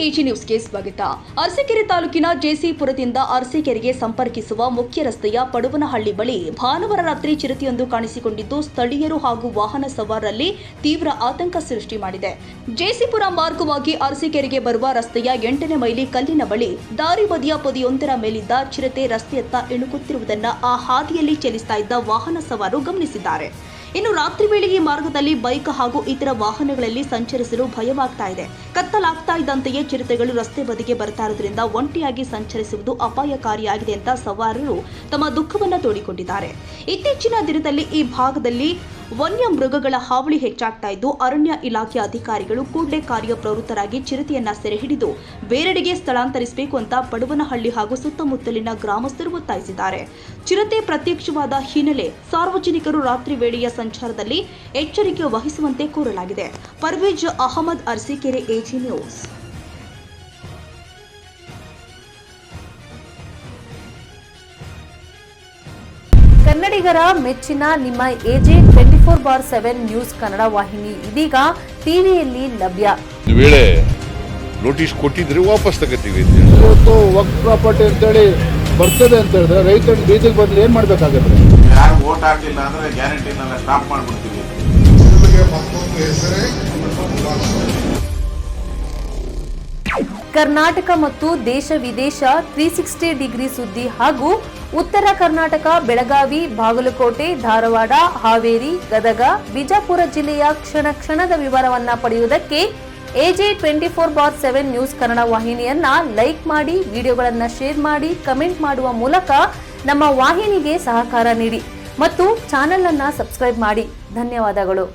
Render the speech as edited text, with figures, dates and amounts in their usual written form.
AG ನ್ಯೂಸ್ಗೆ ಸ್ವಾಗತ. ಅರಸೀಕೆರೆ ತಾಲೂಕಿನ ಜೆಸಿಪುರದಿಂದ ಅರಸೀಕೆರೆಗೆ ಸಂಪರ್ಕಿಸುವ ಮುಖ್ಯ ರಸ್ತೆಯ ಪಡುವನಹಳ್ಳಿ ಬಳಿ ಭಾನುವಾರ ರಾತ್ರಿ ಚಿರತೆಯೊಂದು ಕಾಣಿಸಿಕೊಂಡಿದ್ದು ಸ್ಥಳೀಯರು ಹಾಗೂ ವಾಹನ ಸವಾರರಲ್ಲಿ ತೀವ್ರ ಆತಂಕ ಸೃಷ್ಟಿ ಮಾಡಿದೆ. ಜೆಸಿಪುರ ಮಾರ್ಗವಾಗಿ ಅರಸೀಕೆರೆಗೆ ಬರುವ ರಸ್ತೆಯ 8ನೇ ಮೈಲಿ ಕಲ್ಲಿನ ಬಳಿ ದಾರಿ ಬದಿಯ ಪೊದೆಯೊಂದರ ಮೇಲಿದ್ದ ಚಿರತೆ ರಸ್ತೆಯತ್ತ ಇಣುಕುತ್ತಿರುವುದನ್ನು ಆ ಹಾದಿಯಲ್ಲಿ ಚಲಿಸ್ತಾ ಇದ್ದ ವಾಹನ ಸವಾರರು ಗಮನಿಸಿದ್ದಾರೆ. ಇನ್ನು ರಾತ್ರಿ ವೇಳೆ ಈ ಮಾರ್ಗದಲ್ಲಿ ಬೈಕ್ ಹಾಗೂ ಇತರ ವಾಹನಗಳಲ್ಲಿ ಸಂಚರಿಸಲು ಭಯವಾಗ್ತಾ ಇದೆ. ಕತ್ತಲಾಗ್ತಾ ಇದ್ದಂತೆಯೇ ಚಿರತೆಗಳು ರಸ್ತೆ ಬದಿಗೆ ಬರ್ತಾ ಇರೋದ್ರಿಂದ ಒಂಟಿಯಾಗಿ ಸಂಚರಿಸುವುದು ಅಪಾಯಕಾರಿಯಾಗಿದೆ ಅಂತ ಸವಾರರು ತಮ್ಮ ದುಃಖವನ್ನು ತೋಡಿಕೊಂಡಿದ್ದಾರೆ. ಇತ್ತೀಚಿನ ದಿನದಲ್ಲಿ ಈ ಭಾಗದಲ್ಲಿ ವನ್ಯ ಮೃಗಗಳ ಹಾವಳಿ ಹೆಚ್ಚಾಗ್ತಾ ಇದ್ದು ಅರಣ್ಯ ಇಲಾಖೆ ಅಧಿಕಾರಿಗಳು ಕೂಡಲೇ ಕಾರ್ಯಪ್ರವೃತ್ತರಾಗಿ ಚಿರತೆಯನ್ನ ಸೆರೆ ಹಿಡಿದು ಬೇರೆಡೆಗೆ ಸ್ಥಳಾಂತರಿಸಬೇಕು ಅಂತ ಪಡುವನಹಳ್ಳಿ ಹಾಗೂ ಸುತ್ತಮುತ್ತಲಿನ ಗ್ರಾಮಸ್ಥರು ಒತ್ತಾಯಿಸಿದ್ದಾರೆ. ಚಿರತೆ ಪ್ರತ್ಯಕ್ಷವಾದ ಹಿನ್ನೆಲೆ ಸಾರ್ವಜನಿಕರು ರಾತ್ರಿ ವೇಳೆಯ ಸಂಚಾರದಲ್ಲಿ ಎಚ್ಚರಿಕೆ ವಹಿಸುವಂತೆ ಕೋರಲಾಗಿದೆ. Parvez Ahmad, Arsikere, AG news. ಕನ್ನಡಿಗರ ಮೆಚ್ಚಿನ ನಿಮ್ಮ ಎಜೆ 24/7 ನ್ಯೂಸ್ ಕನ್ನಡ ವಾಹಿನಿ ಇದೀಗ ಟಿವಿಯಲ್ಲಿ ಲಭ್ಯ. ವೇಳೆ ನೋಟಿಸ್ ಕೊಟ್ಟಿದ್ರೆ ವಾಪಸ್ ತಗೋತೀವಿ. ಇವತ್ತು ವಕ್ಫ್ ಪ್ರಾಪರ್ಟಿ ಅಂತೇಳಿ ಬರ್ತದೆ ಅಂತ ಹೇಳಿದ್ರೆ ರೈತರು ಬೀದಿಗೆ ಬದಲು ಏನ್ ಮಾಡ್ಬೇಕಾಗತ್ತೆ? ಯಾರು ವೋಟ್ ಹಾಕಿಲ್ಲ ಅಂದ್ರೆ ಗ್ಯಾರಂಟಿನೆಲ್ಲ ಸ್ಟಾಪ್ ಮಾಡ್ಬಿಡ್ತೀವಿ. ಕರ್ನಾಟಕ ಮತ್ತು ದೇಶ ವಿದೇಶ 360 ಡಿಗ್ರಿ ಸುದ್ದಿ ಹಾಗೂ ಉತ್ತರ ಕರ್ನಾಟಕ, ಬೆಳಗಾವಿ, ಬಾಗಲಕೋಟೆ, ಧಾರವಾಡ, ಹಾವೇರಿ, ಗದಗ, ಬಿಜಾಪುರ ಜಿಲ್ಲೆಯ ಕ್ಷಣ ಕ್ಷಣದ ವಿವರವನ್ನ ಪಡೆಯುವುದಕ್ಕೆ ಎಜೆ 24/7 ನ್ಯೂಸ್ ಕನ್ನಡ ವಾಹಿನಿಯನ್ನ ಲೈಕ್ ಮಾಡಿ, ವಿಡಿಯೋಗಳನ್ನ ಶೇರ್ ಮಾಡಿ, ಕಮೆಂಟ್ ಮಾಡುವ ಮೂಲಕ ನಮ್ಮ ವಾಹಿನಿಗೆ ಸಹಕಾರ ನೀಡಿ ಮತ್ತು ಚಾನೆಲ್ ಅನ್ನ ಸಬ್ಸ್ಕ್ರೈಬ್ ಮಾಡಿ. ಧನ್ಯವಾದಗಳು.